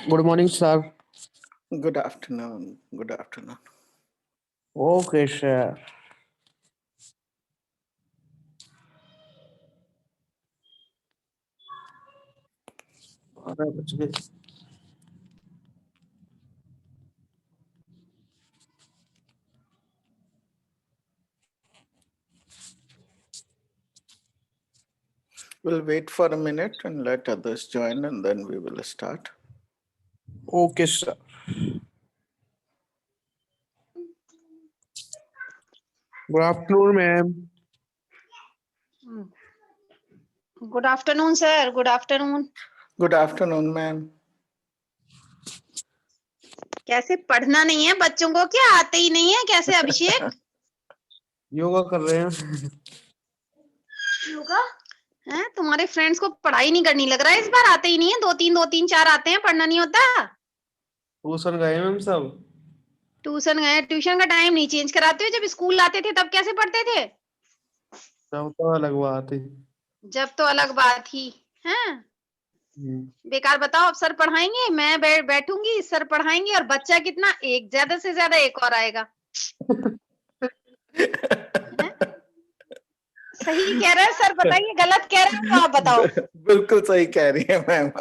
Good morning, sir. Good afternoon. Good afternoon. Okay, sir. We'll wait for a minute and let others join, and then we will start. Okay, sir. Good afternoon, ma'am. Good afternoon, sir. Good afternoon. Good afternoon, ma'am. कैसे पढ़ना नहीं है बच्चों को? क्या आते ही नहीं है? कैसे अभिषेक? योगा कर रहे हैं। योगा है? तुम्हारे फ्रेंड्स को पढ़ाई नहीं करनी लग रहा है इस बार? आते ही नहीं है। दो तीन चार आते हैं, पढ़ना नहीं होता। ट्यूशन गए मैम सब। ट्यूशन गए? ट्यूशन का टाइम नहीं चेंज कराते हो? जब स्कूल आते थे तब कैसे पढ़ते थे? सब तो अलग बात है। जब तो अलग बात ही है। बेकार बताओ। अब सर पढ़ाएंगे, मैं बैठूंगी, सर पढ़ाएंगे, और बच्चा कितना, एक ज्यादा से ज्यादा एक और आएगा। सही कह रहे हैं सर? बताइए गलत कह रहे हैं तो आप बताओ। बिल्कुल सही कह रही है मैम।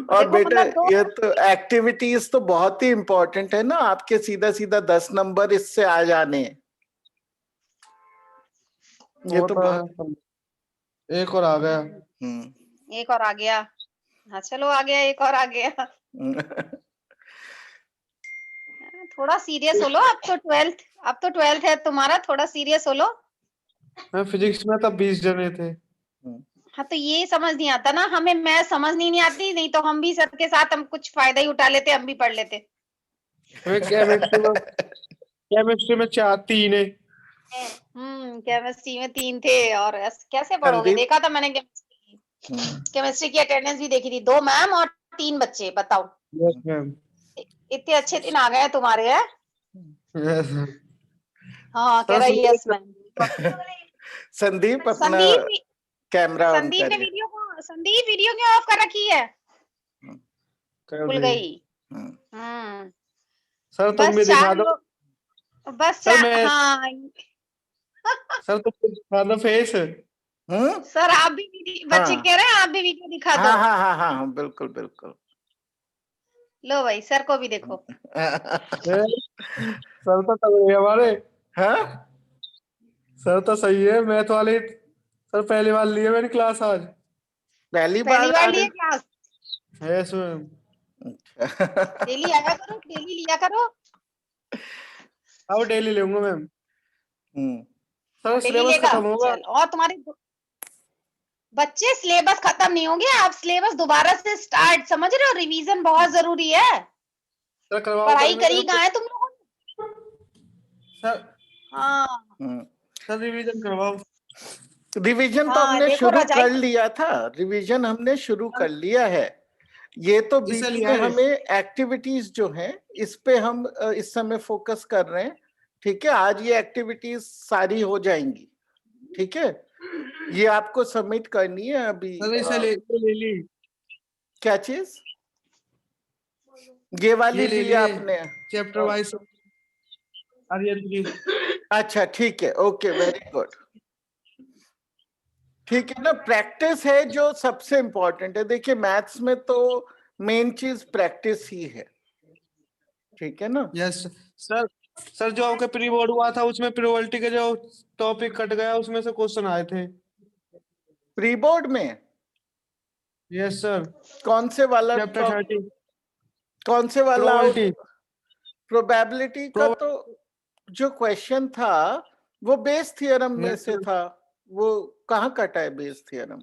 और बेटा ये तो एक्टिविटीज तो बहुत ही इम्पोर्टेंट है ना, आपके सीधा सीधा 10 नंबर इससे आ जाने। ये तो बहुत... एक और आ गया। एक और आ गया। हाँ चलो, आ गया, एक और आ गया। थोड़ा सीरियस हो लो। अब तो 12th है तुम्हारा, थोड़ा सीरियस हो लो। मैं फिजिक्स में तब 20 जने थे। हाँ तो ये समझ नहीं आता ना हमें, मैथ समझ नहीं आती, नहीं तो हम भी सबके साथ हम कुछ फायदा ही उठा लेते, हम भी पढ़ लेते। केमिस्ट्री में 3 है। केमिस्ट्री में 3 थे, और कैसे पढ़ोगे? देखा था मैंने केमिस्ट्री की अटेंडेंस भी देखी थी। 2 मैम और 3 बच्चे, बताओ। Yes ma'am. इतने अच्छे दिन आ गए तुम्हारे हैं। यस। हाँ कह रहा है यस मैम। संदीप अपना कैमरा ऑन करिए। संदीप वीडियो क्यों ऑफ कर रखी है? खुल गई। सर तुम भी दिखा दो। बस हाँ सर तुम दिखा दो फेस। सर आप भी बच्चे कह रहे हैं आप भी वीडियो दिखा दो। हाँ बिल्कुल बिल्कुल। लो भाई, सर को भी देखो। सर तो तगड़े है हमारे। हाँ सर तो सही है मैथ वाले। सर पहली बार लिए मैंने क्लास आज। पहली बार लिए क्लास? Yes ma'am. डेली आया करो, डेली लिया करो। अब डेली लूंगा मैम। सर डेली सिलेबस लेगा। खत्म होगा। और तुम्हारे बच्चे सिलेबस खत्म नहीं होंगे, आप सिलेबस दोबारा से स्टार्ट, समझ रहे हो? रिवीजन बहुत जरूरी है। पढ़ाई करी कहाँ है तुम लोगों ने? सर हाँ सर रिवीजन करवाओ। रिवीजन तो हमने शुरू कर लिया था। रिवीजन हमने शुरू कर लिया है। ये तो बीच में हमें एक्टिविटीज जो हैं इस पे हम इस समय फोकस कर रहे हैं। ठीक है, आज ये एक्टिविटीज सारी हो जाएंगी। ठीक है, ये आपको सबमिट करनी है अभी। ले ली। क्या चीज? ये वाली ली आपने? Chapter wise. अच्छा ठीक है, ओके, वेरी गुड। ठीक है ना, प्रैक्टिस है जो सबसे इम्पोर्टेंट है। देखिए मैथ्स में तो मेन चीज प्रैक्टिस ही है। ठीक है ना? Yes sir. सर जो आपका प्री बोर्ड हुआ था उसमें प्रोबेबिलिटी के जो टॉपिक कट गया उसमें से क्वेश्चन आए थे प्री बोर्ड में। Yes sir. कौन से वाला? चैप्टर 30। कौन से वाला? प्रोबेबिलिटी। प्रोबेबिलिटी का तो जो क्वेश्चन था वो बेस थ्योरम में से था। वो कहाँ कटा है बेस थ्योरम?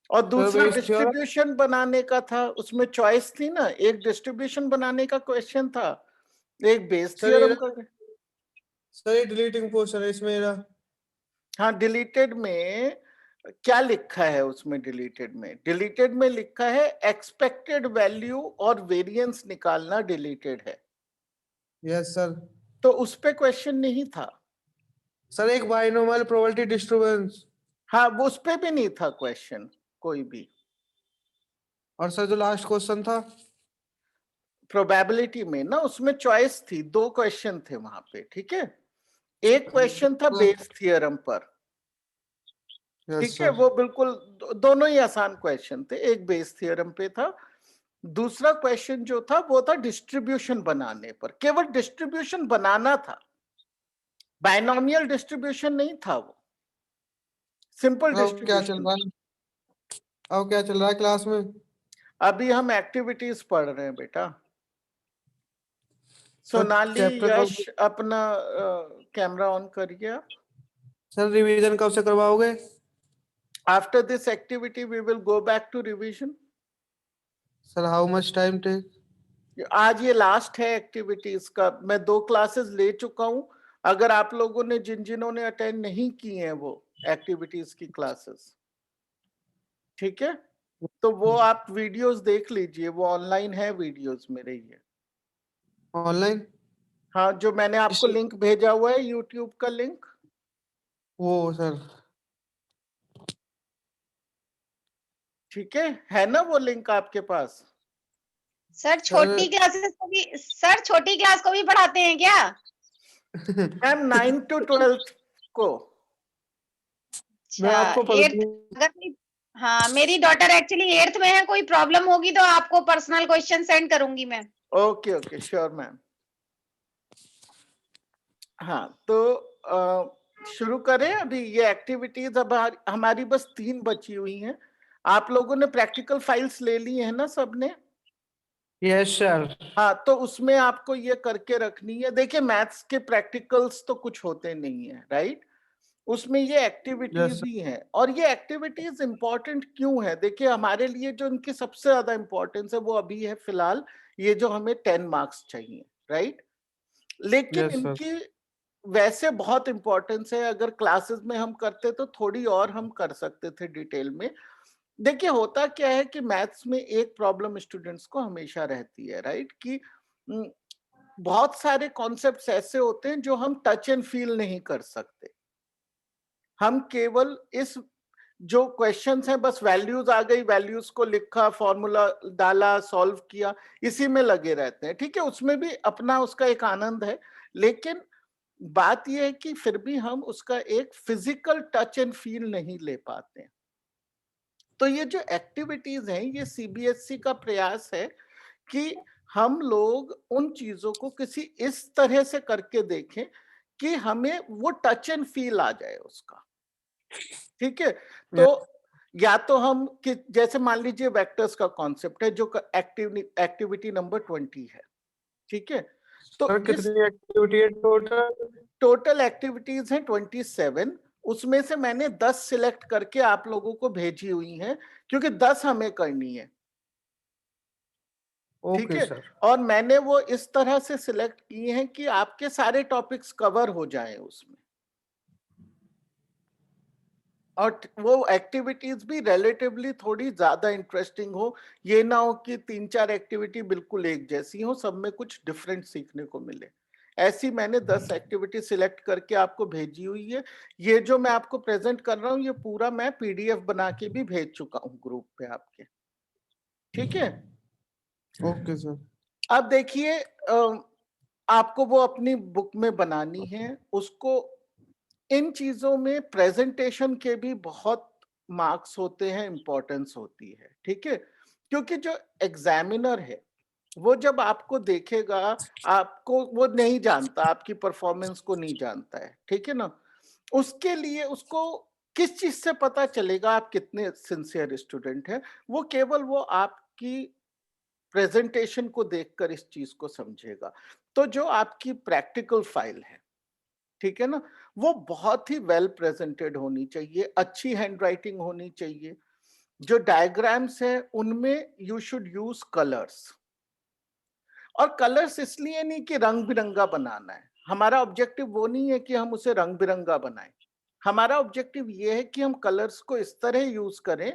और दूसरा डिस्ट्रीब्यूशन बनाने का था, उसमें चॉइस थी ना। एक डिस्ट्रीब्यूशन बनाने का क्वेश्चन था, एक बेस थ्योरम का। सर ये डिलीटिंग पोर्शन है इसमें। हाँ, डिलीटेड में क्या लिखा है? उसमें डिलीटेड में लिखा है एक्सपेक्टेड वैल्यू और वेरिएंस निकालना डिलीटेड है। Yes sir. तो उस पे क्वेश्चन नहीं था सर। एक बाइनोमियल प्रोबेबिलिटी डिस्ट्रीब्यूशन। हाँ, वो उस पे भी नहीं था क्वेश्चन कोई भी। और सर जो लास्ट क्वेश्चन था प्रोबेबिलिटी में ना, उसमें चॉइस थी, 2 क्वेश्चन थे वहां पे, ठीक है। एक क्वेश्चन था बेस थियरम पर, ठीक है, वो बिल्कुल दोनों ही आसान क्वेश्चन थे। एक बेस थियरम पे था, दूसरा क्वेश्चन जो था वो था डिस्ट्रीब्यूशन बनाने पर, केवल डिस्ट्रीब्यूशन बनाना था, बाइनोमियल डिस्ट्रीब्यूशन नहीं था, वो सिंपल क्या चल डिस्ट्रीब्यूशन। रहा है? अब क्या चल रहा है क्लास में? अभी हम एक्टिविटीज पढ़ रहे हैं बेटा। सोनाली, चैप्टर यश, अपना कैमरा ऑन करिए आप। सर रिवीजन कब से करवाओगे? After this activity we will go back to revision. Sir how much time take? आज ये लास्ट है एक्टिविटीज का, मैं 2 क्लासेस ले चुका हूं। अगर आप लोगों ने जिन ने अटेंड नहीं की हैं वो एक्टिविटीज की क्लासेस, ठीक है, तो वो आप वीडियोस देख लीजिए, वो ऑनलाइन है वीडियोस मेरे ये। ऑनलाइन? हाँ, जो मैंने आपको लिंक भेजा हुआ है, यूट्यूब का लिंक, वो सर ठीक है ना वो लिंक आपके पास? सर छोटी क्लासेस को भी, सर छोटी क्लास को भी पढ़ाते हैं क्या? मैम 9 to 12 को। मैं आपको अगर हाँ, मेरी डॉटर एक्चुअली 8th में है, कोई प्रॉब्लम होगी तो आपको पर्सनल क्वेश्चन सेंड करूंगी मैं। Okay sure ma'am. हाँ, तो शुरू करें अभी ये एक्टिविटीज। अब हमारी बस 3 बची हुई हैं। आप लोगों ने प्रैक्टिकल फाइल्स ले ली है ना सबने? Yes sir. हाँ, तो उसमें आपको ये करके रखनी है। देखिए मैथ्स के प्रैक्टिकल्स तो कुछ होते नहीं है, राइट, उसमें ये एक्टिविटीज ही है। और ये एक्टिविटीज इंपॉर्टेंट क्यों है? देखिए हमारे लिए जो इनकी सबसे ज्यादा इंपॉर्टेंस है वो अभी है फिलहाल ये जो हमें 10 मार्क्स चाहिए, राइट। लेकिन इनकी वैसे बहुत इंपॉर्टेंस है। अगर क्लासेस में हम करते तो थोड़ी और हम कर सकते थे डिटेल में। देखिए होता क्या है कि मैथ्स में एक प्रॉब्लम स्टूडेंट्स को हमेशा रहती है, राइट, कि बहुत सारे कॉन्सेप्ट्स ऐसे होते हैं जो हम टच एंड फील नहीं कर सकते। हम केवल इस जो क्वेश्चंस हैं बस वैल्यूज आ गई, वैल्यूज को लिखा, फॉर्मूला डाला, सॉल्व किया, इसी में लगे रहते हैं, ठीक है। उसमें भी अपना उसका एक आनंद है, लेकिन बात यह है कि फिर भी हम उसका एक फिजिकल टच एंड फील नहीं ले पाते। तो ये जो एक्टिविटीज हैं ये सीबीएसई का प्रयास है कि हम लोग उन चीजों को किसी इस तरह से करके देखें कि हमें वो टच एंड फील आ जाए उसका, ठीक है। तो या तो हम कि जैसे मान लीजिए वेक्टर्स का कॉन्सेप्ट है जो एक्टिविटी नंबर 20 है, ठीक है। तो कितनी एक्टिविटी है टोटल? टोटल एक्टिविटीज हैं 27। उसमें से मैंने 10 सिलेक्ट करके आप लोगों को भेजी हुई हैं क्योंकि 10 हमें करनी है, ठीक है। और मैंने वो इस तरह से सिलेक्ट किए हैं कि आपके सारे टॉपिक्स कवर हो जाएं उसमें, और वो एक्टिविटीज भी रिलेटिवली थोड़ी ज्यादा इंटरेस्टिंग हो। ये ना हो कि 3-4 एक्टिविटी बिल्कुल एक जैसी हो, सब में कुछ डिफरेंट सीखने को मिले। ऐसी मैंने 10 एक्टिविटी सिलेक्ट करके आपको भेजी हुई है। ये जो मैं आपको प्रेजेंट कर रहा हूँ ये पूरा मैं पीडीएफ बना के भी भेज चुका हूँ ग्रुप पे आपके, ठीक है। Okay sir. अब देखिए आपको वो अपनी बुक में बनानी है उसको। इन चीजों में प्रेजेंटेशन के भी बहुत मार्क्स होते हैं, इंपॉर्टेंस होती है, ठीक है। क्योंकि जो एग्जामिनर है वो जब आपको देखेगा, आपको वो नहीं जानता, आपकी परफॉर्मेंस को नहीं जानता है, ठीक है ना। उसके लिए उसको किस चीज से पता चलेगा आप कितने सिंसियर स्टूडेंट हैं? वो केवल वो आपकी प्रेजेंटेशन को देखकर इस चीज को समझेगा। तो जो आपकी प्रैक्टिकल फाइल है, ठीक है ना, वो बहुत ही वेल प्रेजेंटेड होनी चाहिए, अच्छी हैंडराइटिंग होनी चाहिए। जो डायग्राम्स है उनमें यू शुड यूज कलर्स। और कलर्स इसलिए नहीं कि रंग बिरंगा बनाना है, हमारा ऑब्जेक्टिव वो नहीं है कि हम उसे रंग बिरंगा बनाएं। हमारा ऑब्जेक्टिव ये है कि हम कलर्स को इस तरह यूज करें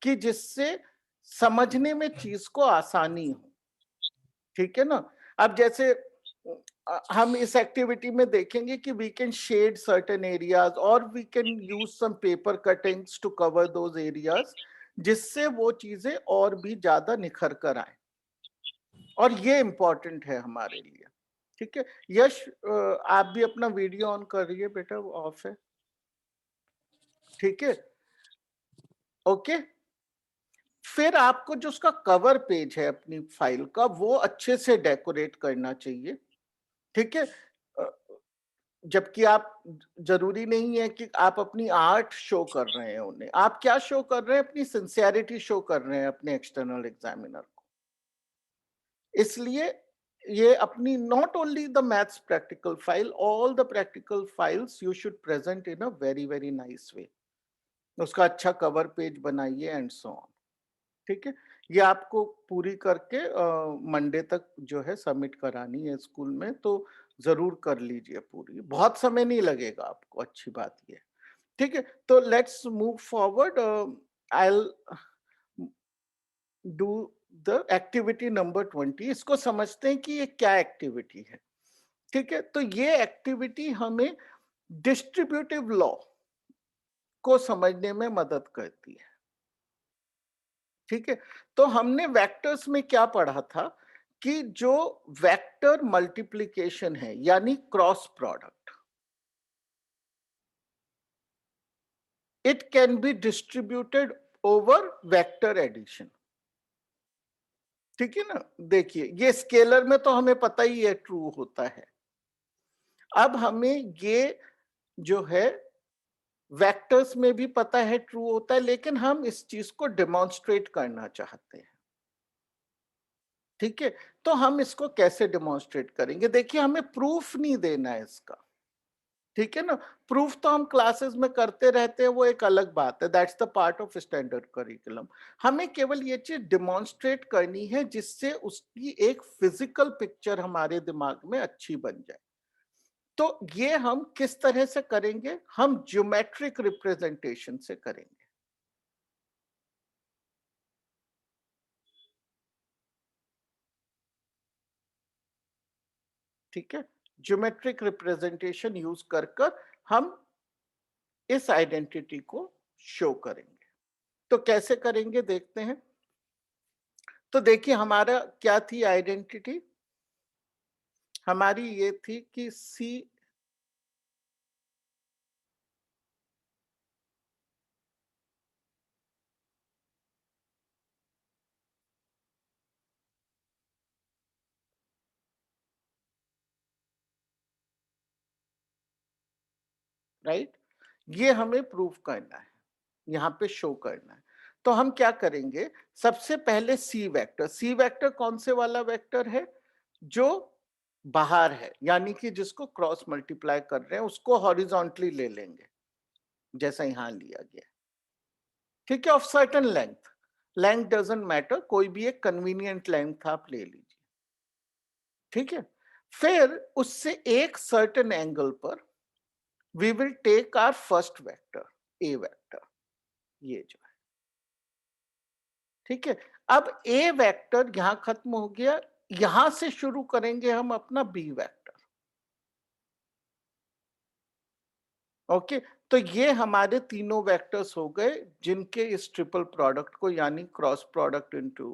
कि जिससे समझने में चीज को आसानी हो, ठीक है ना। अब जैसे हम इस एक्टिविटी में देखेंगे कि we can shade certain areas और we can use some paper cuttings to cover those areas जिससे वो चीजें और भी ज्यादा निखर कर आए, और ये इंपॉर्टेंट है हमारे लिए। ठीक है यश, आप भी अपना वीडियो ऑन करिए बेटा, वो ऑफ है। ठीक है ओके। फिर आपको जो उसका कवर पेज है अपनी फाइल का, वो अच्छे से डेकोरेट करना चाहिए। ठीक है, जबकि आप, जरूरी नहीं है कि आप अपनी आर्ट शो कर रहे हैं उन्हें, आप क्या शो कर रहे हैं, अपनी सिंसियरिटी शो कर रहे हैं अपने एक्सटर्नल एग्जामिनर को। इसलिए ये अपनी not only the maths practical file, all the practical files you should present in a very very nice way. उसका अच्छा कवर पेज बनाइए एंड सो ऑन। ठीक है, ये आपको पूरी करके मंडे तक जो है सबमिट करानी है स्कूल में, तो जरूर कर लीजिए पूरी, बहुत समय नहीं लगेगा आपको, अच्छी बात ये। ठीक है, तो let's move forward. I will do the activity number 20। इसको समझते हैं कि ये क्या एक्टिविटी है। ठीक है, तो ये एक्टिविटी हमें डिस्ट्रीब्यूटिव लॉ को समझने में मदद करती है। ठीक है, तो हमने वेक्टर्स में क्या पढ़ा था कि जो वेक्टर मल्टीप्लिकेशन है यानी cross product, it can be distributed over vector addition. ठीक है ना, देखिए ये स्केलर में तो हमें पता ही है ट्रू होता है। अब हमें ये जो है वेक्टर्स में भी पता है ट्रू होता है, लेकिन हम इस चीज को डेमोन्स्ट्रेट करना चाहते हैं। ठीक है, तो हम इसको कैसे डेमोन्स्ट्रेट करेंगे? देखिए हमें प्रूफ नहीं देना है इसका। ठीक है ना, प्रूफ तो हम क्लासेस में करते रहते हैं, वो एक अलग बात है, that's the part of standard curriculum. हमें केवल ये चीज डेमोन्स्ट्रेट करनी है जिससे उसकी एक फिजिकल पिक्चर हमारे दिमाग में अच्छी बन जाए। तो ये हम किस तरह से करेंगे? हम ज्योमेट्रिक रिप्रेजेंटेशन से करेंगे। ठीक है, ज्योमेट्रिक रिप्रेजेंटेशन यूज कर हम इस आइडेंटिटी को शो करेंगे। तो कैसे करेंगे देखते हैं। तो देखिए हमारा क्या थी आइडेंटिटी, हमारी ये थी कि C राइट, ये हमें प्रूफ करना है, यहाँ पे शो करना है। तो हम क्या करेंगे, सबसे पहले सी वेक्टर, सी वेक्टर कौन से वाला वेक्टर है? जो बाहर है, यानी कि जिसको क्रॉस मल्टीप्लाई कर रहे हैं उसको हॉरिजॉन्टली ले लेंगे, जैसा यहां लिया गया। ठीक है, of certain length, length doesn't matter, कोई भी एक कन्वीनियंट लेंथ आप ले लीजिए। ठीक है, फिर उससे एक सर्टेन एंगल पर we will take our first vector, a vector, ये जो है। ठीक है, अब a वेक्टर यहां खत्म हो गया, यहां से शुरू करेंगे हम अपना b वेक्टर। ओके, तो ये हमारे तीनों वेक्टर्स हो गए जिनके इस ट्रिपल प्रोडक्ट को, यानी क्रॉस प्रोडक्ट इनटू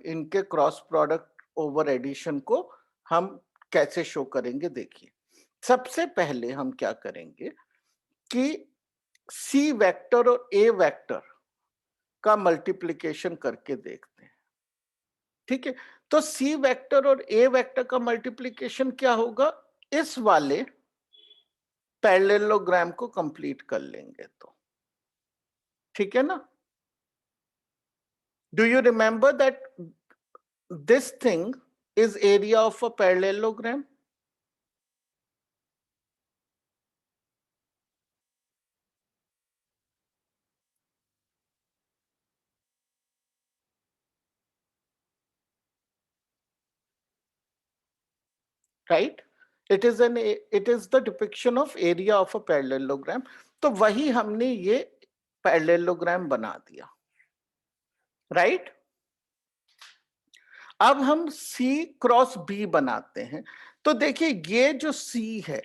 इनके क्रॉस प्रोडक्ट ओवर एडिशन को हम कैसे शो करेंगे। देखिए सबसे पहले हम क्या करेंगे कि सी वेक्टर और ए वेक्टर का मल्टीप्लिकेशन करके देखते हैं। ठीक है, तो सी वेक्टर और ए वेक्टर का मल्टीप्लिकेशन क्या होगा, इस वाले पैरेललोग्राम को कंप्लीट कर लेंगे तो। ठीक है ना, do you remember that this thing is area of a parallelogram? right, it is the depiction of area of a parallelogram। तो वही हमने ये पैरेललोग्राम बना दिया। राइट, अब हम C क्रॉस B बनाते हैं। तो देखिए ये जो C है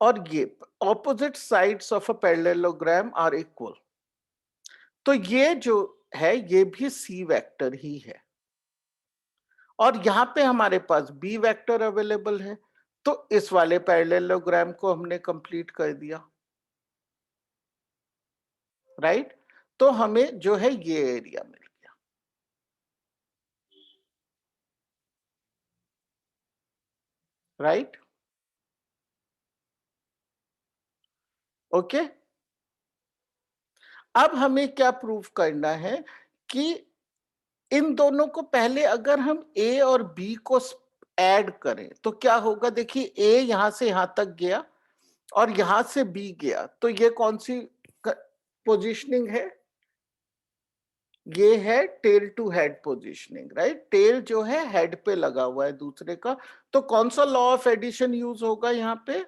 और ये opposite sides of a parallelogram are equal. तो ये जो है ये भी सी वेक्टर ही है, और यहां पे हमारे पास बी वेक्टर अवेलेबल है, तो इस वाले पैरेललोग्राम को हमने कंप्लीट कर दिया, राइट। तो हमें जो है ये एरिया मिल गया, राइट। ओके, अब हमें क्या प्रूफ करना है कि इन दोनों को पहले अगर हम ए और बी को ऐड करें तो क्या होगा। देखिए ए यहां से यहां तक गया और यहां से बी गया, तो ये कौन सी पोजीशनिंग है, ये है tail to head positioning, right. Tail जो है हेड पे लगा हुआ है दूसरे का, तो कौन सा लॉ ऑफ एडिशन यूज होगा यहां पे,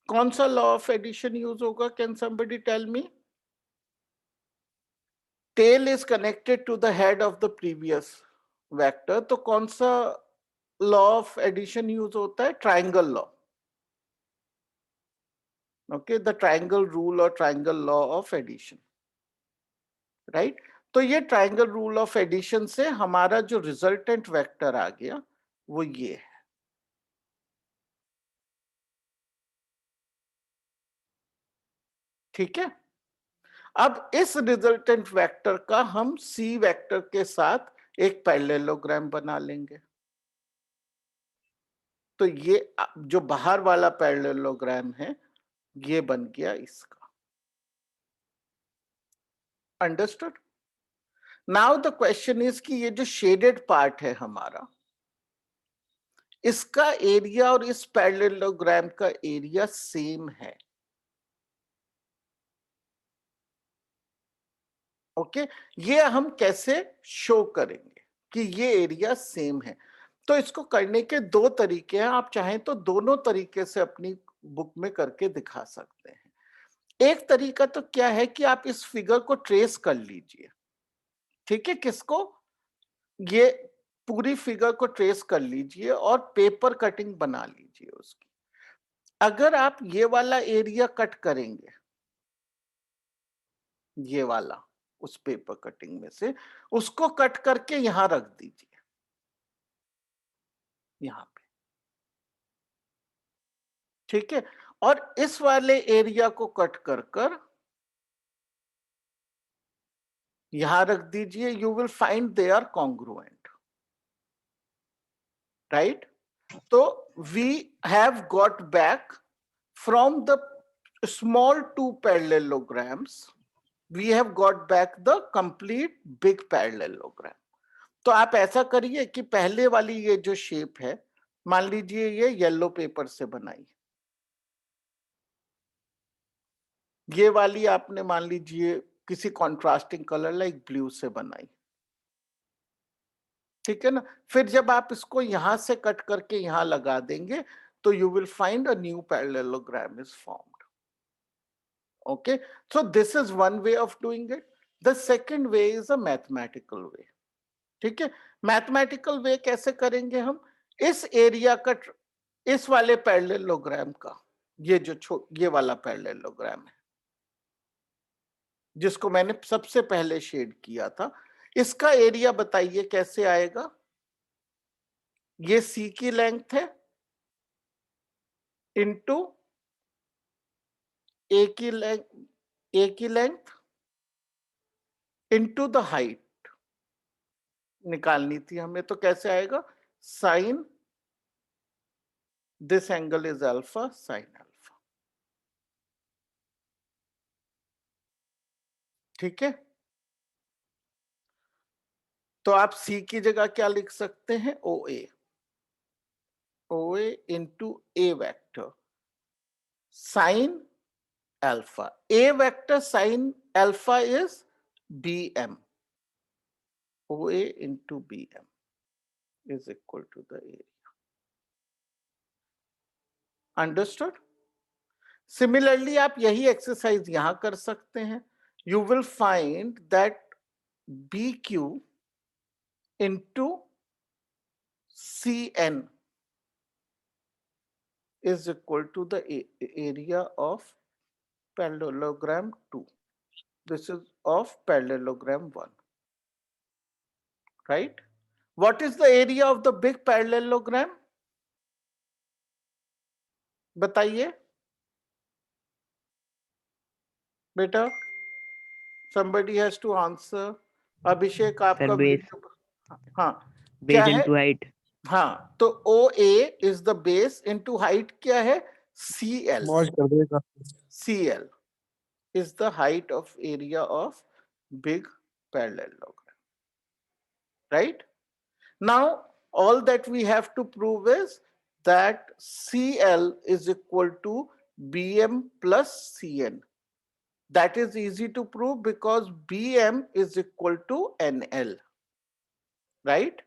कौन सा लॉ ऑफ एडिशन यूज होगा, can somebody tell me. Tell is connected to the head of the previous vector, तो कौन सा लॉ ऑफ एडिशन यूज होता है, triangle law, okay, the triangle rule और triangle law of addition, right. तो ये triangle rule of addition से हमारा जो रिजल्टेंट वेक्टर आ गया वो ये है, ठीक है। अब इस रिजल्टेंट वेक्टर का हम सी वेक्टर के साथ एक पैरेललोग्राम बना लेंगे, तो ये जो बाहर वाला पैरेललोग्राम है ये बन गया इसका, understood. Now the question is कि ये जो शेडेड पार्ट है हमारा, इसका एरिया और इस पैरेललोग्राम का एरिया सेम है, ओके। ये हम कैसे शो करेंगे कि ये एरिया सेम है। तो इसको करने के दो तरीके हैं, आप चाहें तो दोनों तरीके से अपनी बुक में करके दिखा सकते हैं। एक तरीका तो क्या है कि आप इस फिगर को ट्रेस कर लीजिए, ठीक है, किसको, ये पूरी फिगर को ट्रेस कर लीजिए और पेपर कटिंग बना लीजिए उसकी। अगर आप ये वाला एरिया कट करेंगे, ये वाला उस पेपर कटिंग में से, उसको कट करके यहां रख दीजिए, यहां पे, ठीक है। और इस वाले एरिया को कट कर कर यहां रख दीजिए, you will find they are congruent, right. तो we have got back from the small two parallelograms, we have got back the complete big parallelogram. तो आप ऐसा करिए कि पहले वाली ये जो शेप है, मान लीजिए ये येलो पेपर से बनाई, ये वाली आपने मान लीजिए किसी कॉन्ट्रास्टिंग कलर लाइक ब्लू से बनाई, ठीक है ना। फिर जब आप इसको यहां से कट करके यहां लगा देंगे तो you will find a new parallelogram is formed, okay. So this is one way of doing it. The second way is a mathematical way, ठीक है। मैथमेटिकल वे कैसे करेंगे हम, इस एरिया का इस वाले पैरेललोग्राम का, ये जो ये वाला पैरेललोग्राम है जिसको मैंने सबसे पहले शेड किया था, इसका एरिया बताइए कैसे आएगा। ये सी की लेंथ है इनटू ए की लेंथ इनटू द हाइट निकालनी थी हमें, तो कैसे आएगा, sine this angle is alpha sine alpha, ठीक है। तो आप सी की जगह क्या लिख सकते हैं, O A into A vector sine alpha, A vector sine alpha is B M, O A into B M is equal to the area, understood. Similarly आप यही एक्सरसाइज यहां कर सकते हैं, you will find that B Q into C N is equal to the area of parallelogram 2. This is of parallelogram 1. Right? What is the area of the big parallelogram? बताइए बेटा. Somebody has to answer. अभिषेक आपका video. हाँ क्या है? height. हाँ तो OA is the base into height क्या है? CL. मौज कर देगा. CL is the height of area of big parallelogram. Right? Now all that we have to prove is that CL is equal to BM plus CN. That is easy to prove because BM is equal to NL. Right?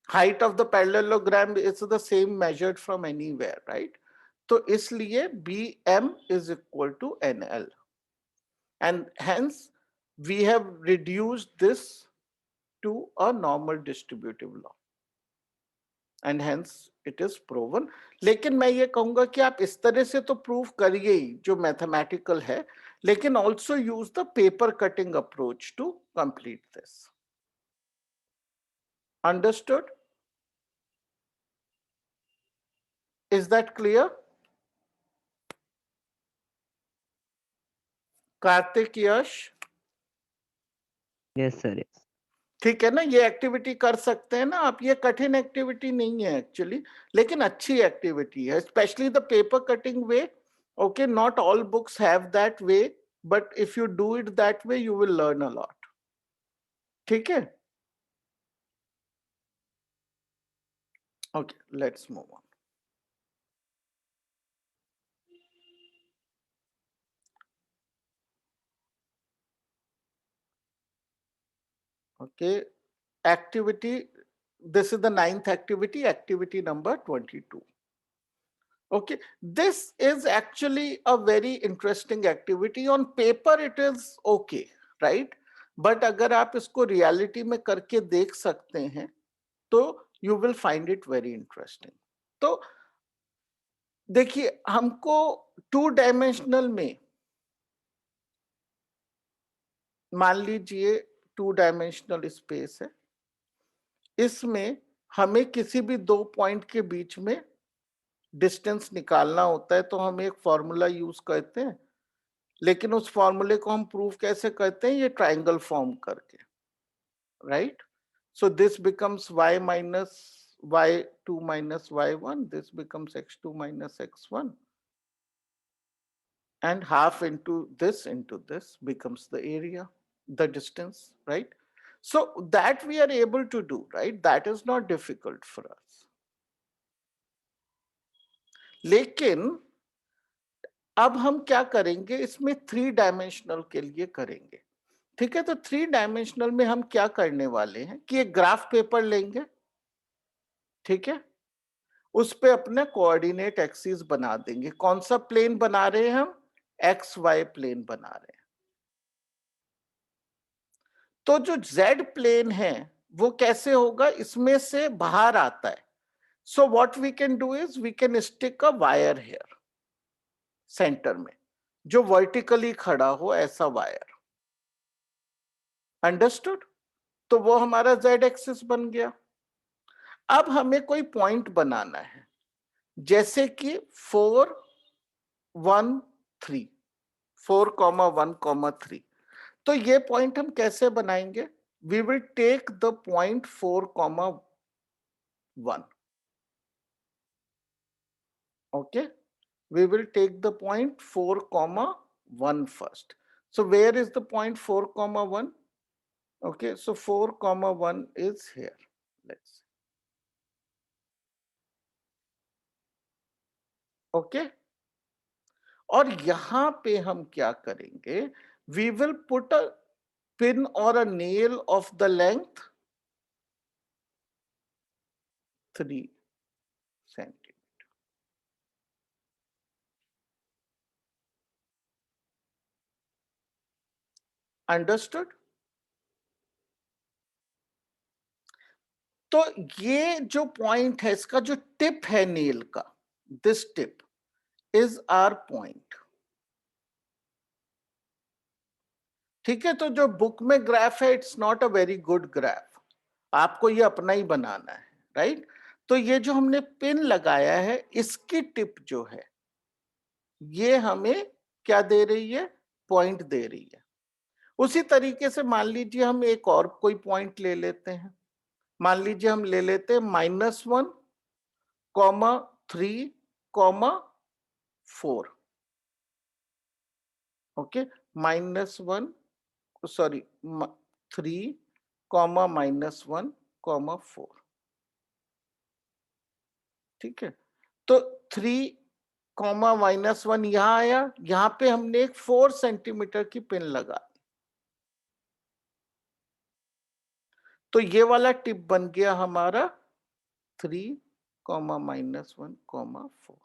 Height of the parallelogram is the same measured from anywhere, right? So इसलिए BM is equal to NL. And hence we have reduced this to a normal distributive law. And hence it is proven. लेकिन मैं ये कहूंगा कि आप इस तरह से तो प्रूव करिए ही जो मैथमेटिकल है, लेकिन also use the paper cutting approach to complete this. Understood? Is that clear? Kartik, Yash? Yes sir. Yes. ठीक है ना, ये एक्टिविटी कर सकते हैं ना आप. ये कठिन एक्टिविटी नहीं है एक्चुअली, लेकिन अच्छी एक्टिविटी है, specially the paper cutting way. Okay, not all books have that way, but if you do it that way you will learn a lot. ठीक है? Okay, let's move on. Okay, activity, this is the 9th activity, activity number 22. Okay, this is actually a very interesting activity. On paper it is okay, right? But अगर आप इसको reality में करके देख सकते हैं तो you will find it very interesting. तो देखिए, हमको 2-dimensional में, मान लीजिए 2-dimensional स्पेस है, इसमें हमें किसी भी 2 पॉइंट के बीच में डिस्टेंस निकालना होता है तो हम एक फॉर्मूला यूज करते हैं, लेकिन उस फॉर्मूले को हम प्रूव कैसे करते हैं? ये ट्राइंगल फॉर्म करके, right? So this becomes y minus y2 minus y1, this becomes x2 minus x1, and half into this becomes the area, the distance, right? So that we are able to do, right? That is not difficult for us. लेकिन अब हम क्या करेंगे, इसमें 3-डायमेंशनल के लिए करेंगे. ठीक है, तो 3-डायमेंशनल में हम क्या करने वाले हैं कि एक ग्राफ पेपर लेंगे. ठीक है, उस पे अपने कोऑर्डिनेट एक्सिस बना देंगे. कौन सा प्लेन बना रहे हैं हम? एक्स वाई प्लेन बना रहे हैं. तो जो जेड प्लेन है वो कैसे होगा? इसमें से बाहर आता है. So what we can do is we can stick a wire here centre में, जो वर्टिकली खड़ा हो, ऐसा वायर. अंडरस्टूड? तो वो हमारा जेड एक्सिस बन गया. अब हमें कोई पॉइंट बनाना है, जैसे कि 4, 1, 3, 4, 1, 3. तो ये पॉइंट हम कैसे बनाएंगे? We will take the point 4, 1. Okay, we will take the point 4, 1 first. So where is the point 4, 1? Okay, so 4, 1 is here. Let's see. Okay, और यहां पे हम क्या करेंगे? We will put a pin or a nail of the length 3 centimeters. Understood? तो ये जो point है, इसका जो टिप है नेल का, this tip is our point. ठीक है, तो जो बुक में ग्राफ है it's not a very good graph, आपको ये अपना ही बनाना है, राइट? तो ये जो हमने पिन लगाया है इसकी टिप जो है ये हमें क्या दे रही है? पॉइंट दे रही है। उसी तरीके से मान लीजिए हम एक और कोई पॉइंट ले लेते हैं, मान लीजिए हम ले लेते हैं -1, 3, 4। Okay, -1 sorry 3, -1, 4। ठीक है, तो 3, -1 यहां आया, यहां पे हमने एक 4 सेंटीमीटर की पिन लगा दी, तो ये वाला टिप बन गया हमारा 3, -1, 4,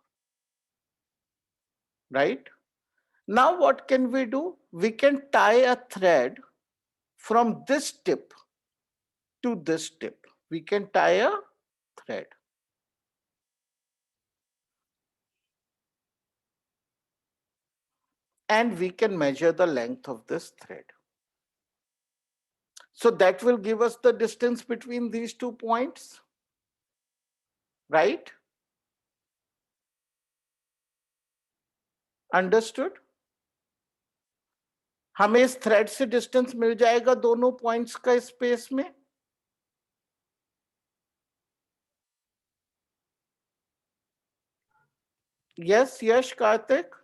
right? Now what can we do? We can tie a thread from this tip to this tip. We can tie a thread. And we can measure the length of this thread. So that will give us the distance between these 2 points, right? Understood? हमें इस thread से distance मिल जाएगा दोनों points का space में। Yes यश कार्तिक,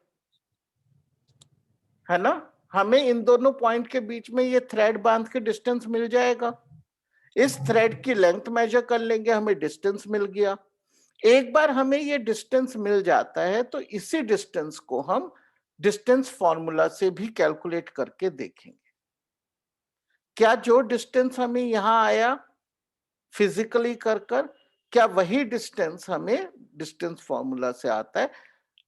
है ना? हमें इन दोनों पॉइंट के बीच में ये थ्रेड बांध के डिस्टेंस मिल जाएगा। इस थ्रेड की लेंथ मेजर कर लेंगे, हमें डिस्टेंस मिल गया। एक बार हमें ये डिस्टेंस मिल जाता है तो इसी डिस्टेंस को हम डिस्टेंस फॉर्मूला से भी कैलकुलेट करके देखेंगे। क्या जो डिस्टेंस हमें यहां आया फिजिकली कर क्या वही डिस्टेंस हमें डिस्टेंस फॉर्मूला से आता है?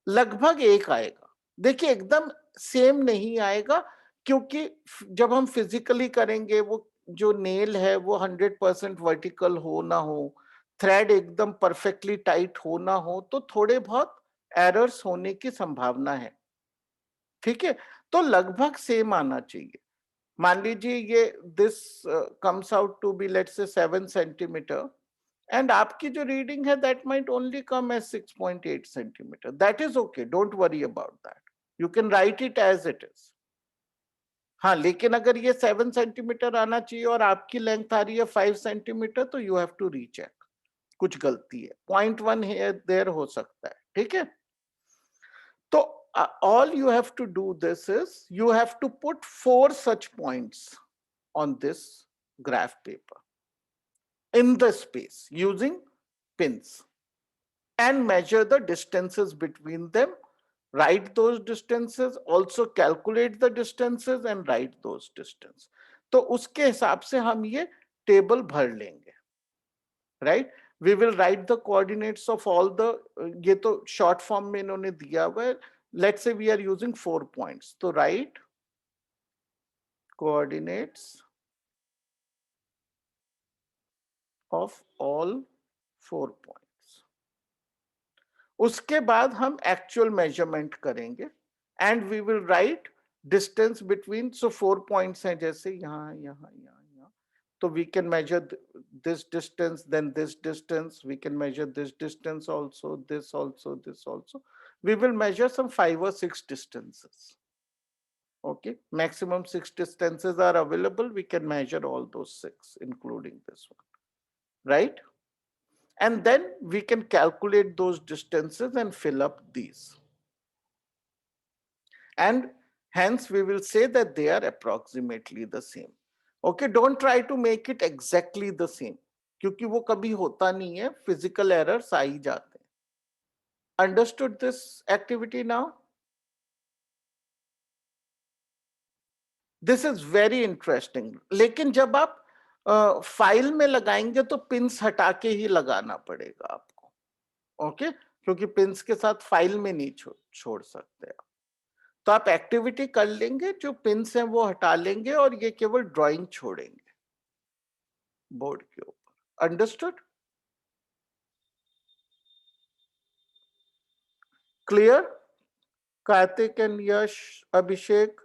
लगभग एक आएगा। देखिए एकदम सेम नहीं आएगा, क्योंकि जब हम फिजिकली करेंगे वो जो नेल है वो 100% वर्टिकल हो ना हो, थ्रेड एकदम परफेक्टली टाइट हो ना हो, तो थोड़े बहुत एरर्स होने की संभावना है। ठीक है, तो लगभग सेम आना चाहिए। मान लीजिए ये this comes out to be let's say 7 centimetre, and आपकी जो रीडिंग है that might only come as 6.8 centimeter. That is okay, don't worry about that. You can write it as it is. हाँ, लेकिन अगर ये 7 सेंटीमीटर आना चाहिए और आपकी लेंथ आ रही है 5 सेंटीमीटर, तो यू हैव टू रीचेक, कुछ गलती है, 0.1 है देर हो सकता है। ठीक है, तो all you have to do this is you have to put 4 such points on this graph paper in the space using pins and measure the distances between them, write those distances, also calculate the distances and write those distances. तो उसके हिसाब से हम ये table भर लेंगे, right? We will write the coordinates of all the, ये तो short form में इन्होंने दिया हुआ है। Let's say we are using 4 points, तो write coordinates of all 4 points. उसके बाद हम एक्चुअल मेजरमेंट करेंगे and we will write distance between, so 4 points हैं, जैसे यहाँ यहाँ यहाँ यहाँ, तो we can measure this distance, then this distance, we can measure this distance also, this also, this also. We will measure some 5 or 6 distances. Okay, maximum 6 distances are available. We can measure all those 6, including this one, right? And then we can calculate those distances and fill up these. And hence we will say that they are approximately the same. Okay, don't try to make it exactly the same, क्योंकि वो कभी होता नहीं है, physical errors आ ही जाते हैं। Understood this activity now? This is very interesting. लेकिन जब आप फाइल में लगाएंगे तो पिंस हटा के ही लगाना पड़ेगा आपको, ओके? क्योंकि पिंस के साथ फाइल में नहीं छोड़ सकते आप। तो आप एक्टिविटी कर लेंगे, जो पिंस हैं वो हटा लेंगे और ये केवल ड्राइंग छोड़ेंगे बोर्ड के ऊपर। अंडरस्टूड? क्लियर? कार्तिक एंड यश, अभिषेक,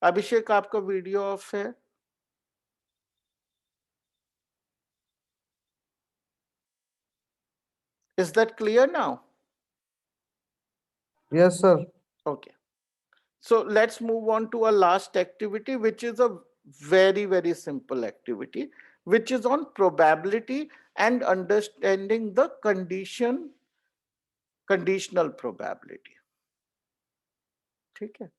अभिषेक आपका वीडियो ऑफ है। Is that clear now? Yes, sir. Okay. So let's move on to a last activity, which is a very, very simple activity, which is on probability and understanding the conditional probability. ठीक है,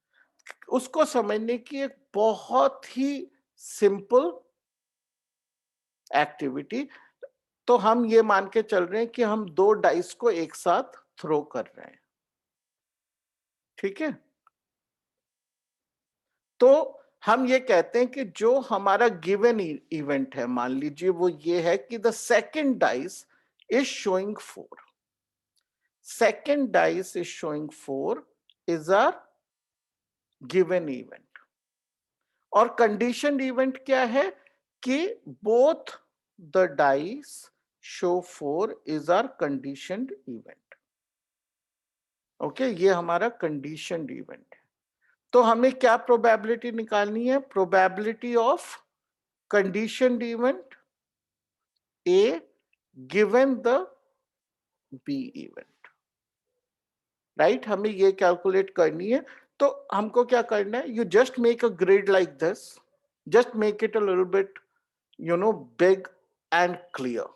उसको समझने की एक बहुत ही simple activity. तो हम ये मान के चल रहे हैं कि हम 2 डाइस को एक साथ थ्रो कर रहे हैं, ठीक है। तो हम ये कहते हैं कि जो हमारा गिवन इवेंट है, मान लीजिए वो ये है कि the second dice is showing 4, second dice is showing 4 is our given event. और कंडीशन इवेंट क्या है कि both the dice show 4 is our conditioned event. Okay, ये हमारा कंडीशनड इवेंट है। तो हमें क्या प्रोबेबिलिटी निकालनी है? Probability of conditioned event A given the B event, right? हमें ये कैलकुलेट करनी है। तो हमको क्या करना है? You just make a grid like this, just make it a little bit big and clear,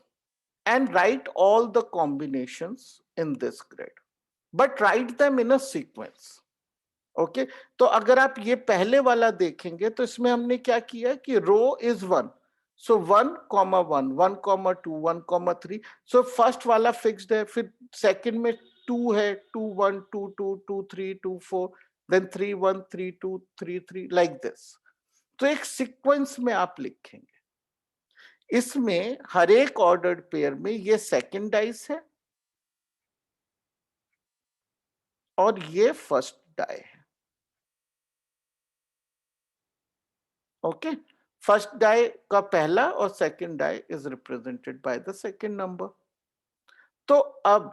and write all the combinations in this grid, but write them in a sequence. Okay, तो अगर आप ये पहले वाला देखेंगे तो इसमें हमने क्या किया कि रो इज 1, सो 1, 1, 1, 2, 1, 3, सो फर्स्ट वाला फिक्स्ड है। फिर सेकंड में 2 है, 2, 1, 2, 2, 2, 3, 2, 4, देन 3, 1, 3, 2, 3, 3, लाइक दिस। तो एक सीक्वेंस में आप लिखेंगे। इसमें हर एक ऑर्डर्ड पेयर में ये सेकंड डाइस है और ये फर्स्ट डाई है। ओके, फर्स्ट डाई का पहला और second die is represented by the second number. तो अब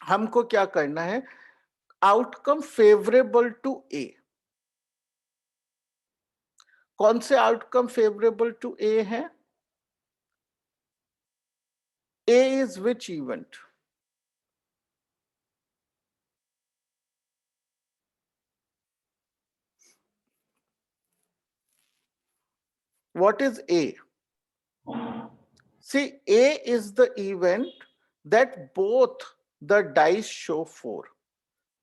हमको क्या करना है? Outcome favourable to A. कौन से आउटकम फेवरेबल टू ए है? A is which event? What is A? See, A is the event that both the dice show 4.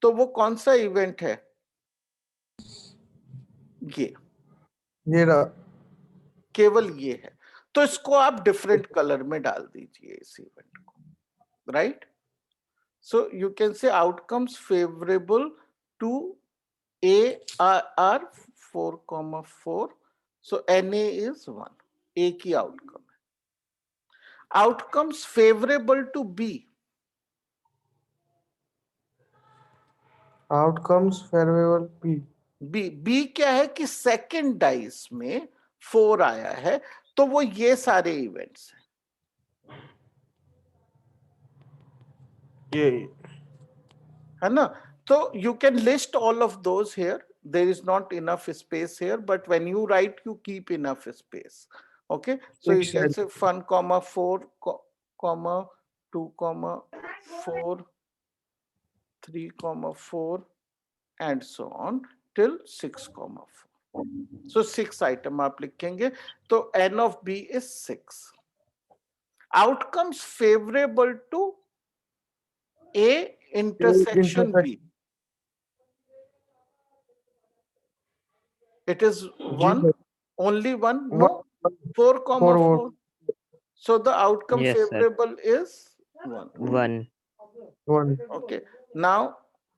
तो वो कौन सा इवेंट है? ये रहा, केवल ये है। तो इसको आप डिफरेंट कलर में डाल दीजिए इस इवेंट को, right? So you can say outcomes favourable to A are 4,4, so NA is 1, A की आउटकम है। Outcomes favourable to B, outcomes favourable B, B क्या है कि सेकंड डाइस में 4 आया है, तो वो ये सारे इवेंट्स हैं। ये है ना? तो you can list all of those here. There is not enough space here, but when you write, you keep enough space. Okay, so you can say 1, 4, 2, 4, 3, 4, and so on till 6, 4. So 6 item आप लिखेंगे, तो N of B is 6. Outcomes favorable to A intersection B. It is 1, only 1, no, 4, 4. So the outcome favorable is 1. Okay, now,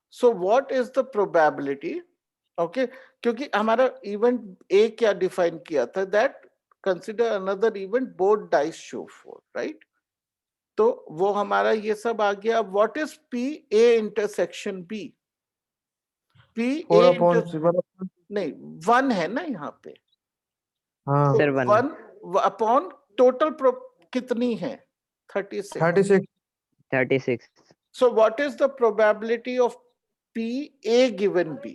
so what is the probability? Okay, क्योंकि हमारा event A क्या define किया था? That consider another event both dice show 4, right? तो वो हमारा ये सब आ गया। What is P A intersection B? P A नहीं, 1 है ना यहाँ पे। हाँ, तो 1 अपॉन टोटल कितनी है? 36। So what is the probability of P A given B?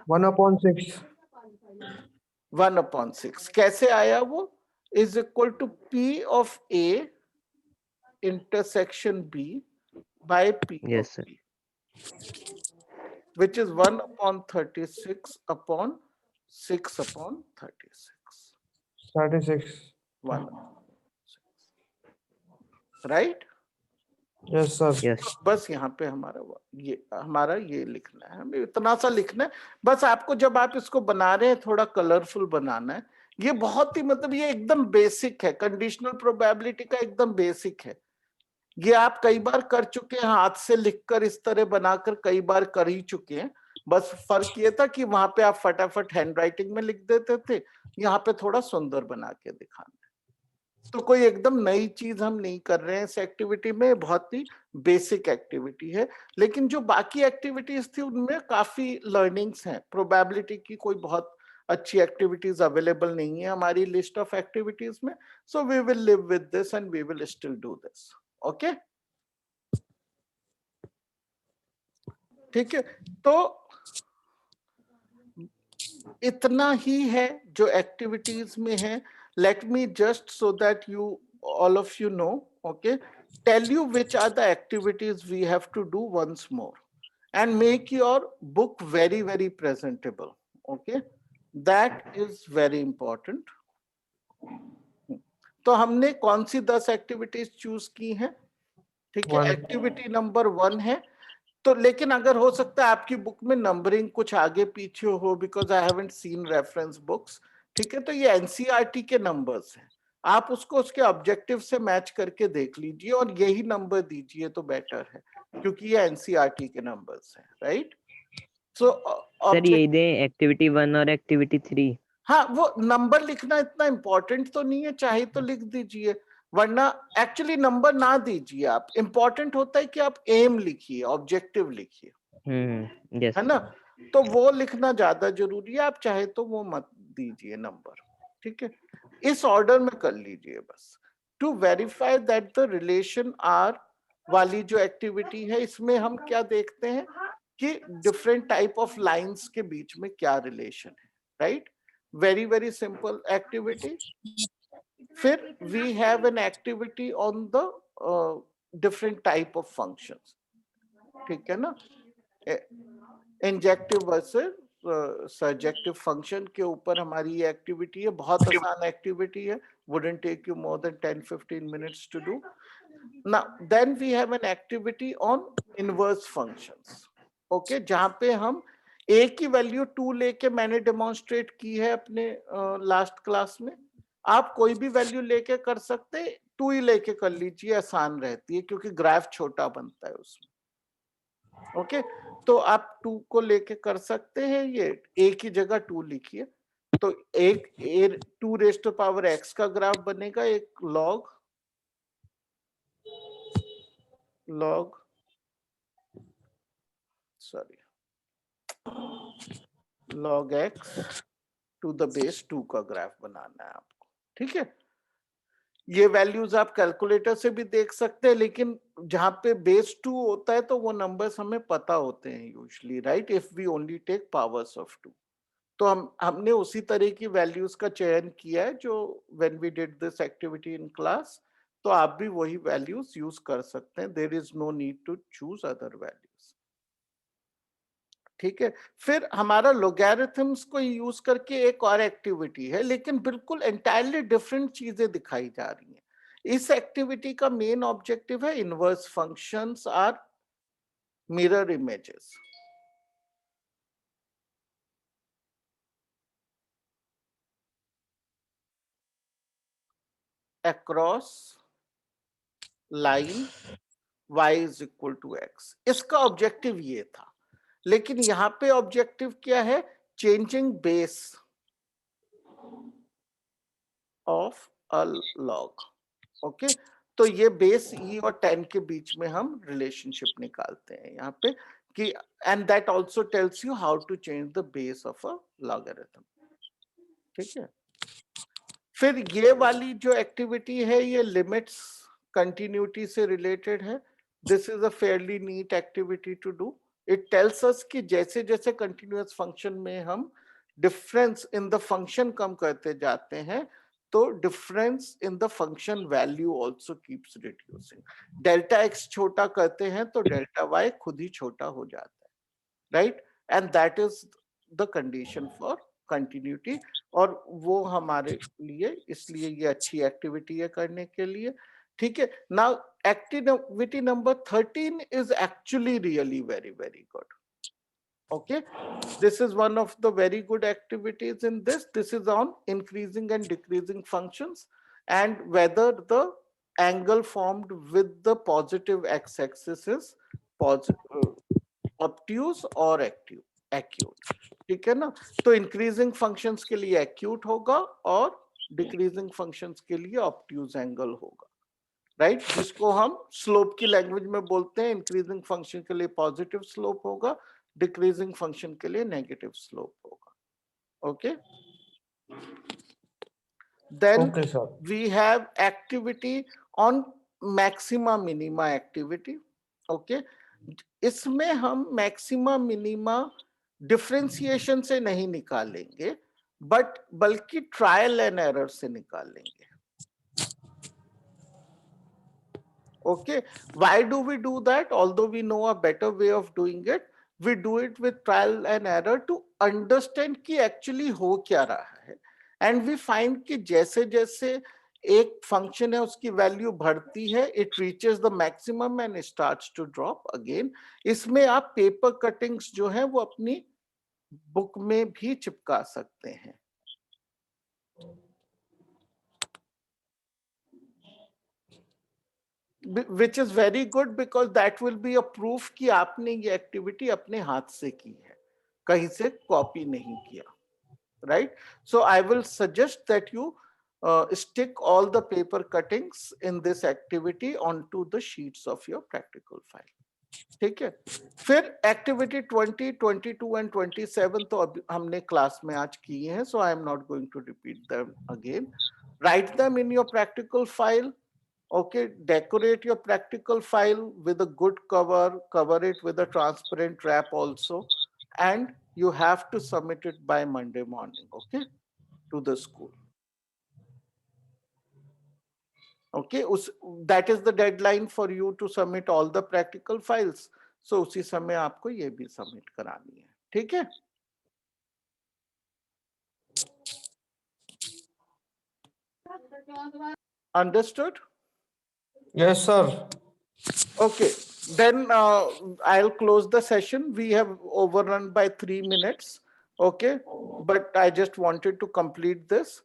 1/6. 1/6. कैसे आया वो? Is equal to P of A intersection B by P Yes, of sir. B, which is 1/36 upon 6/36. 36. 1/6. Right? Yes, sir. Yes. बस यहाँ पे हमारा ये लिखना है, हमें इतना सा लिखना है बस। आपको जब आप इसको बना रहे हैं थोड़ा कलरफुल बनाना है। ये बहुत ही मतलब ये एकदम बेसिक है, कंडीशनल प्रोबेबिलिटी का एकदम बेसिक है। ये आप कई बार कर चुके हैं, हाथ से लिखकर इस तरह बनाकर कई बार कर ही चुके हैं। बस फर्क ये था कि वहां पे आप फटाफट हैंडराइटिंग में लिख देते थे, यहाँ पे थोड़ा सुंदर बना के दिखाना है। तो कोई एकदम नई चीज हम नहीं कर रहे हैं इस एक्टिविटी में, बहुत ही बेसिक एक्टिविटी है। लेकिन जो बाकी एक्टिविटीज थी उनमें काफी लर्निंग्स हैं। प्रोबेबिलिटी की कोई बहुत अच्छी एक्टिविटीज अवेलेबल नहीं है हमारी लिस्ट ऑफ एक्टिविटीज में। So we will live with this and we will still do this. Okay, ठीक है। तो इतना ही है जो एक्टिविटीज में है। Let me just, so that you all of you know, okay, tell you which are the activities we have to do once more and make your book very, very presentable. Okay, that is very important. तो हमने कौन सी 10 activities choose की हैं? ठीक है, activity number 1 है। तो लेकिन अगर हो सकता है आपकी बुक में नंबरिंग कुछ आगे पीछे हो, because I haven't seen reference books. ठीक है, तो ये एनसीईआरटी के नंबर्स हैं, आप उसको उसके ऑब्जेक्टिव से मैच करके देख लीजिए और यही नंबर दीजिए तो बेटर है, क्योंकि ये एनसीईआरटी के नंबर्स हैं। राइट? सो सर यही दें एक्टिविटी 1 और एक्टिविटी 3। हाँ, वो नंबर लिखना इतना इंपॉर्टेंट तो नहीं है, चाहे तो लिख दीजिए, वरना एक्चुअली नंबर ना दीजिए आप। इंपॉर्टेंट होता है कि आप एम लिखिए, ऑब्जेक्टिव लिखिए, यस, है ना? तो वो लिखना ज्यादा जरूरी है। आप चाहे तो वो मत दीजिए नंबर। ठीक है, इस ऑर्डर में कर लीजिए बस। To verify that the relation R वाली जो एक्टिविटी है, इसमें हम क्या देखते हैं कि डिफरेंट टाइप ऑफ लाइंस के बीच में क्या रिलेशन है। Right? Very very simple activity. फिर we have an activity on the different type of functions. ठीक है ना? इंजेक्टिव वर्सेस सर्जेक्टिव फंक्शन के ऊपर हमारी ये एक्टिविटी है। बहुत आसान एक्टिविटी है, wouldn't take you more than 10-15 minutes to do. Now then we have an activity on inverse functions. Okay, जहां पे हम a की वैल्यू 2 लेके मैंने डेमोन्स्ट्रेट की है अपने लास्ट क्लास में। आप कोई भी वैल्यू लेके कर सकते, 2 ही लेके कर लीजिए, आसान रहती है क्योंकि ग्राफ छोटा बनता है उसमें। ओके, तो आप 2 को लेके कर सकते हैं। ये a की जगह 2 लिखिए, तो एक 2 रेज़ टू पावर x का ग्राफ बनेगा, एक log x to the base 2 का ग्राफ बनाना है आपको। ठीक है, ये वैल्यूज आप कैलकुलेटर से भी देख सकते हैं, लेकिन जहां पे बेस 2 होता है तो वो नंबर्स हमें पता होते हैं usually. Right? If we only take powers of 2, तो हमने उसी तरह की वैल्यूज का चयन किया है जो when we did this activity in class. तो आप भी वही वैल्यूज यूज कर सकते हैं। There is no need to choose other values. ठीक है, फिर हमारा लोगैरिथम्स को यूज करके एक और एक्टिविटी है, लेकिन बिल्कुल एंटायरली डिफरेंट चीजें दिखाई जा रही हैं। इस एक्टिविटी का मेन ऑब्जेक्टिव है inverse functions are mirror images. across line y is equal to x। इसका ऑब्जेक्टिव ये था, लेकिन यहाँ पे ऑब्जेक्टिव क्या है? Changing base of a log. Okay, तो ये बेस e और 10 के बीच में हम रिलेशनशिप निकालते हैं यहाँ पे कि and that also tells you how to change the base of a logarithm. ठीक है, फिर ये वाली जो एक्टिविटी है ये लिमिट्स कंटिन्यूटी से रिलेटेड है। This is a fairly neat activity to do. It tells us कि जैसे जैसे continuous function में हम difference in the function कम करते जाते हैं, तो difference in the function value also keeps reducing. Delta x छोटा करते हैं तो delta y खुद ही छोटा हो जाता है, right? And that is the condition for continuity. और वो हमारे लिए इसलिए ये अच्छी activity है करने के लिए. ठीक है. Now activity number 13 is actually really very good. Okay, this is one of the very good activities in this. This is on increasing and decreasing functions and whether the angle formed with the positive x-axis is obtuse or acute. ठीक है ना. तो increasing functions के लिए acute होगा और decreasing functions के लिए obtuse angle होगा, राइट? जिसको हम स्लोप की लैंग्वेज में बोलते हैं. इंक्रीजिंग फंक्शन के लिए पॉजिटिव स्लोप होगा, डिक्रीजिंग फंक्शन के लिए नेगेटिव स्लोप होगा. Okay, then we have activity on maxima minima activity. Okay, इसमें हम मैक्सिमा मिनिमा डिफरेंशिएशन से नहीं निकालेंगे, बल्कि ट्रायल एंड एरर से निकालेंगे. Okay, why do we do that? Although we know a better way of doing it, we do it with trial and error to understand कि actually हो क्या रहा है. And we find कि जैसे जैसे एक function है उसकी value बढ़ती है, it reaches the maximum and starts to drop again. इसमें आप paper cuttings जो है वो अपनी book में भी चिपका सकते हैं. Which is very good because that will be a proof कि आपने ये activity अपने हाथ से की है, कहीं से copy नहीं किया, right? So I will suggest that you stick all the paper cuttings in this activity onto the sheets of your practical file. ठीक है. फिर activity 20, 22 and 27 तो अब हमने class में आज की हैं, so I am not going to repeat them again. Write them in your practical file. Okay, decorate your practical file with a good cover, cover it with a transparent wrap also, and you have to submit it by Monday morning, okay, to the school. Okay, that is the deadline for you to submit all the practical files. So उसी समय आपको ये भी submit करानी है. ठीक है? Understood? Yes, sir. Okay, then I'll close the session. We have overrun by 3 minutes. Okay, but I just wanted to complete this.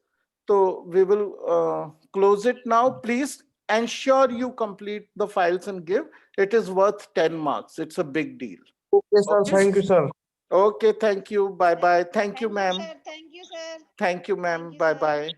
So we will close it now. Please ensure you complete the files and give. It is worth 10 marks. It's a big deal. Okay, sir. Okay. Thank you, sir. Okay, thank you. Bye-bye. Thank you, ma'am. Thank you, sir. Thank you, ma'am. Bye-bye.